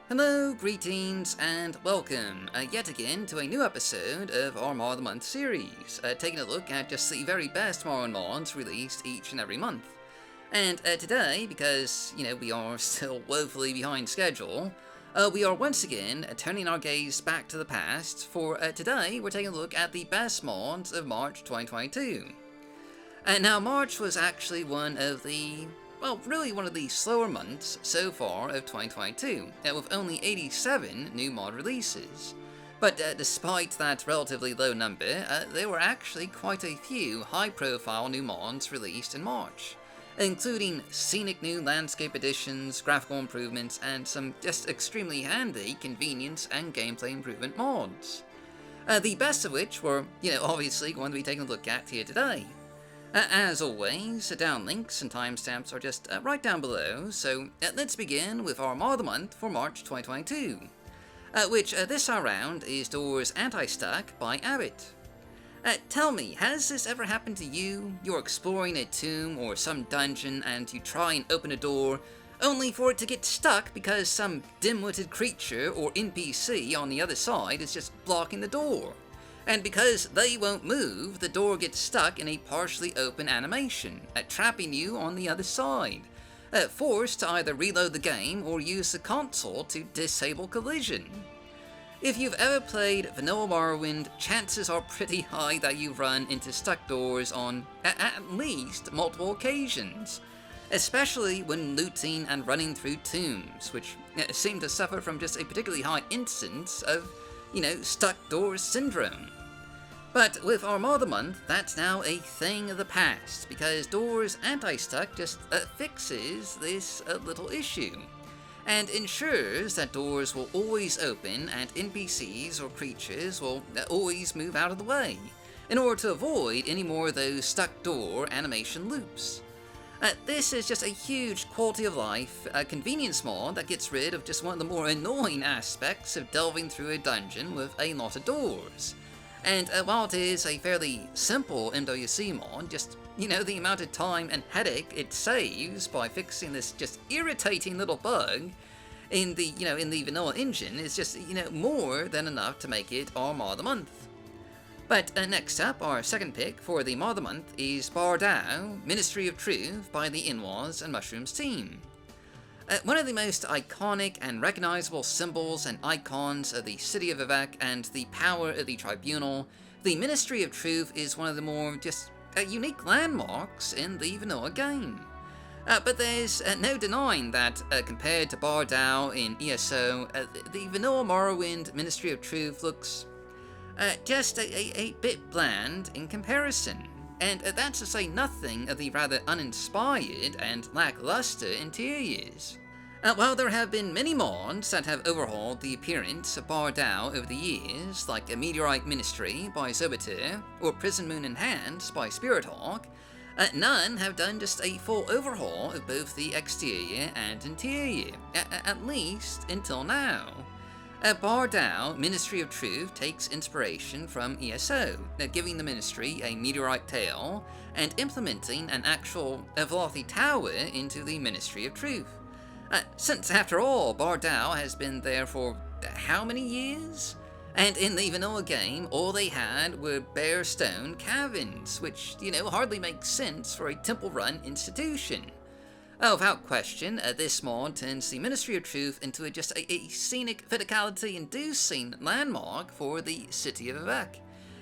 Hello, greetings, and welcome yet again to a new episode of our Mod of the Month series, taking a look at just the very best Morrowind mods released each and every month. And today, because, we are still woefully behind schedule, we are once again turning our gaze back to the past. For today, we're taking a look at the best mods of March 2022. Now, March was actually one of the slower months so far of 2022, with only 87 new mod releases. But despite that relatively low number, there were actually quite a few high-profile new mods released in March, including scenic new landscape additions, graphical improvements, and some just extremely handy convenience and gameplay improvement mods. The best of which we're, obviously going to be taking a look at here today. As always, down links and timestamps are just right down below, so let's begin with our Mod of the Month for March 2022, which this time around is Doors Anti-Stuck by Abot. Tell me, has this ever happened to you? You're exploring a tomb or some dungeon and you try and open a door, only for it to get stuck because some dim-witted creature or NPC on the other side is just blocking the door. And because they won't move, the door gets stuck in a partially open animation, trapping you on the other side, forced to either reload the game or use the console to disable collision. If you've ever played Vanilla Morrowind, chances are pretty high that you've run into stuck doors on at least multiple occasions, especially when looting and running through tombs, which seem to suffer from just a particularly high instance of, stuck doors syndrome. But with our Mod of the Month, that's now a thing of the past, because Doors Anti-Stuck just fixes this little issue, and ensures that doors will always open and NPCs or creatures will always move out of the way, in order to avoid any more of those stuck door animation loops. This is just a huge quality of life convenience mod that gets rid of just one of the more annoying aspects of delving through a dungeon with a lot of doors. And while it is a fairly simple MWC mod, just, the amount of time and headache it saves by fixing this just irritating little bug in the, in the vanilla engine is just, more than enough to make it our Mod of the Month. But next up, our second pick for the Mod of the Month is Baar, Ministry of Truth by the Nwahs and Mushrooms team. One of the most iconic and recognizable symbols and icons of the city of Vivec and the power of the Tribunal, the Ministry of Truth is one of the more just unique landmarks in the vanilla game. But there's no denying that compared to Baar in ESO, the vanilla Morrowind Ministry of Truth looks just a bit bland in comparison. And that's to say nothing of the rather uninspired and lackluster interiors. While there have been many mods that have overhauled the appearance of Baar over the years, like a Meteorite Ministry by Zobiter, or Prison Moon Enhanced by Spirithawk, none have done just a full overhaul of both the exterior and interior, at least until now. Baar Ministry of Truth takes inspiration from ESO, giving the Ministry a meteorite tail, and implementing an actual Velothi tower into the Ministry of Truth. Since, after all, Baar has been there for how many years? And in the vanilla game, all they had were bare stone caverns, which, hardly makes sense for a temple-run institution. Without question, this mod turns the Ministry of Truth into just a scenic, physicality-inducing landmark for the city of Vivec.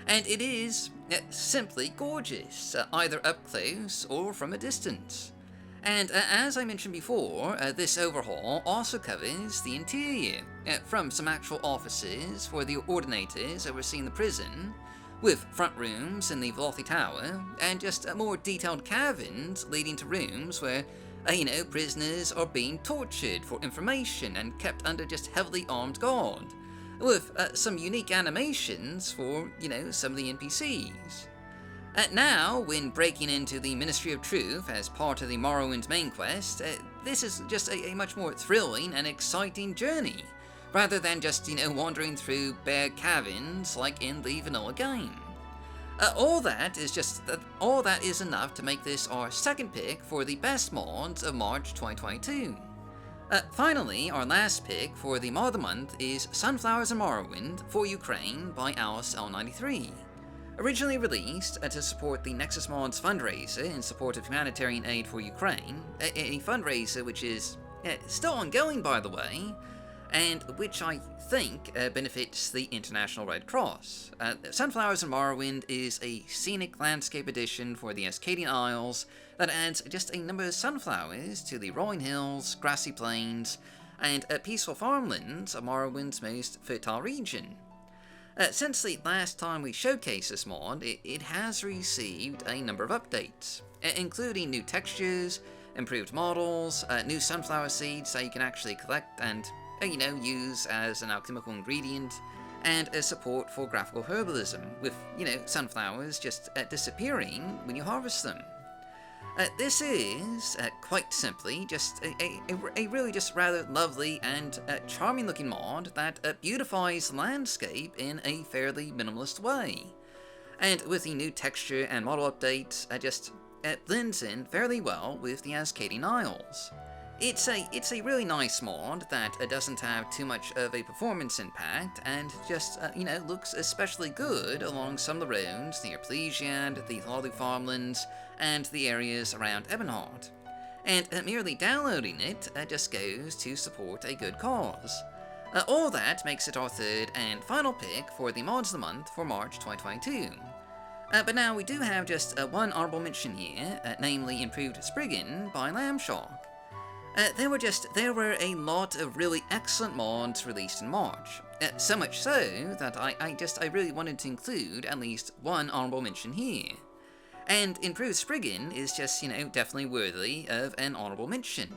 And it is simply gorgeous, either up close or from a distance. And as I mentioned before, this overhaul also covers the interior, from some actual offices for the ordinators overseeing the prison, with front rooms in the Velothi Tower, and just more detailed caverns leading to rooms where prisoners are being tortured for information and kept under just heavily armed guard, with some unique animations for, some of the NPCs. Now, when breaking into the Ministry of Truth as part of the Morrowind main quest, this is just a much more thrilling and exciting journey, rather than just, wandering through bare caverns like in the vanilla game. All that is enough to make this our second pick for the best mods of March 2022. Finally, our last pick for the mod of the month is Sunflowers in Morrowind for Ukraine by Alice L93. Originally released to support the Nexus Mods fundraiser in support of humanitarian aid for Ukraine, a fundraiser which is still ongoing, by the way, and which I think benefits the International Red Cross. Sunflowers in Morrowind is a scenic landscape edition for the Ascadian Isles that adds just a number of sunflowers to the rolling hills, grassy plains, and peaceful farmlands of Morrowind's most fertile region. Since the last time we showcased this mod, it has received a number of updates, including new textures, improved models, new sunflower seeds that you can actually collect and, use as an alchemical ingredient, and a support for graphical herbalism, with, sunflowers just disappearing when you harvest them. This is, quite simply, just a really just rather lovely and charming looking mod that beautifies the landscape in a fairly minimalist way. And with the new texture and model updates, it blends in fairly well with the Ascadian Isles. It's a really nice mod that doesn't have too much of a performance impact and just, looks especially good along some of the roads near Plesiad, the Lolly Farmlands, and the areas around Ebonheart. And merely downloading it just goes to support a good cause. All that makes it our third and final pick for the Mods of the Month for March 2022. But now we do have just one honorable mention here, namely Improved Spriggan by Lambshock. There were a lot of really excellent mods released in March, so much so that I really wanted to include at least one honorable mention here. And Improved Spriggan is just, definitely worthy of an honorable mention.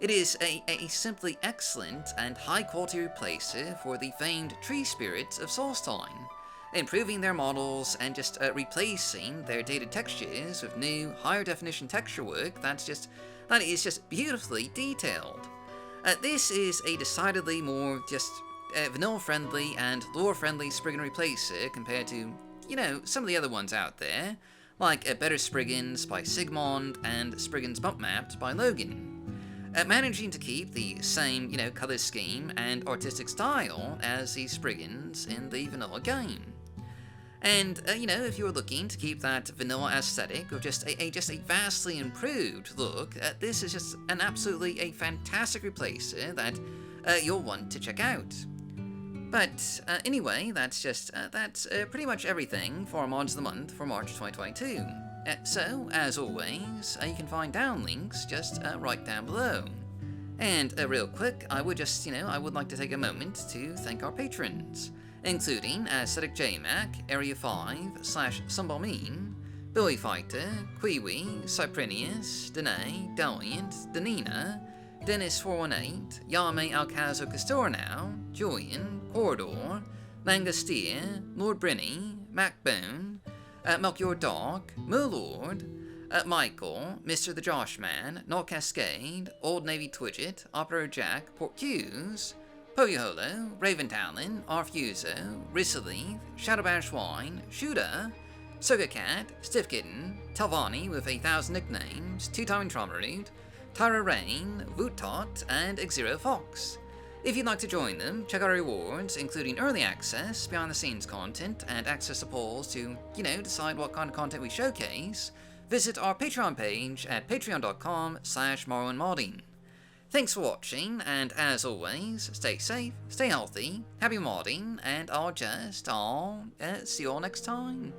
It is a simply excellent and high-quality replacer for the famed tree spirits of Solstein, improving their models and just replacing their dated textures with new, higher-definition texture work that is just beautifully detailed. This is a decidedly more just vanilla-friendly and lore-friendly Spriggan replacer compared to, some of the other ones out there, like Better Spriggans by Sigmund and Spriggans Bump Mapped by Logan. Managing to keep the same, color scheme and artistic style as the Spriggans in the vanilla game. And, if you're looking to keep that vanilla aesthetic with just a vastly improved look, this is just absolutely a fantastic replacer that you'll want to check out. But anyway, that's pretty much everything for Mods of the Month for March 2022. So, as always, you can find down links just right down below. And real quick, I would like to take a moment to thank our patrons, including Aesthetic JMac, Area 5, /Sunbalmean, Billy Fighter, Kiwi, Cyprinius, Danae, Daliant, Danina, Dennis418, Yame Alcazo Castornau, Julian, Corridor, Langasteer, Lord Brenny, Macbone, Melchior Dog, Moolord, Michael, Mr. the Joshman, Null Cascade, Old Navy Twidget, Operator Jack, Port Hughes, Poyaholo, Raven Talon, Arfuso, Rissalith, Shadowbash Wine, Shuda, Sugacat, Stiff Kitten, Talvani with 1,000 nicknames, Two-Time Trommeroot, Tyra Rain, Vootot, and Xero Fox. If you'd like to join them, check out our rewards, including early access, behind-the-scenes content, and access to polls to, decide what kind of content we showcase. Visit our Patreon page at patreon.com/MorrowindModding. Thanks for watching, and as always, stay safe, stay healthy, happy modding, and I'll see you all next time.